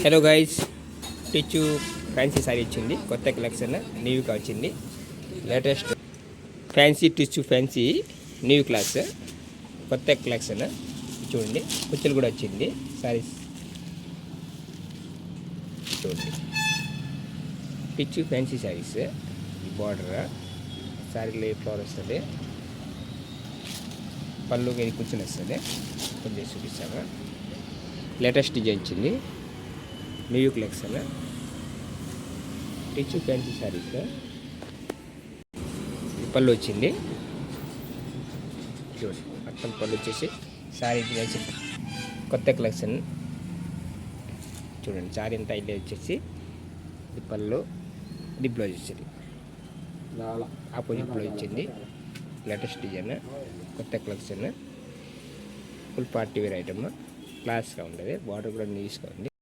Hello guys, టిచ్చు fancy sari వచ్చింది. కొత్త కలెక్షన్ న్యూగా వచ్చింది. లేటెస్ట్ ఫ్యాన్సీ టిచ్చు ఫ్యాన్సీ న్యూ క్లాస్ కొత్త కలెక్షన్ చూడండి. కుచ్చులు కూడా వచ్చింది. సారీస్ చూడండి. టిచ్చు ఫ్యాన్సీ సారీస్ బార్డర్ సారీలో ఫ్లవర్ వస్తుంది. పళ్ళు ఇది కూర్చొని వస్తుంది. కొంచెం చూపిస్తాను. లేటెస్ట్ డిజైన్ వచ్చింది. న్యూ కలెక్షన్ టిచ్చు ఫ్యాన్సీ సారీస్. పళ్ళు వచ్చింది చూడండి. మొత్తం పళ్ళు వచ్చేసి సారీ కొత్త కలెక్షన్ చూడండి. సారీ అంతా ఇల్లు వచ్చేసి ఇది పళ్ళు, ఇది బ్లౌజ్ వచ్చింది. ఆపోజిట్ బ్లౌజ్ వచ్చింది. లేటెస్ట్ డిజైన్ కొత్త collection. Full party wear item. క్లాస్గా ఉంటుంది. బార్డర్ కూడా నీట్గా ఉంది.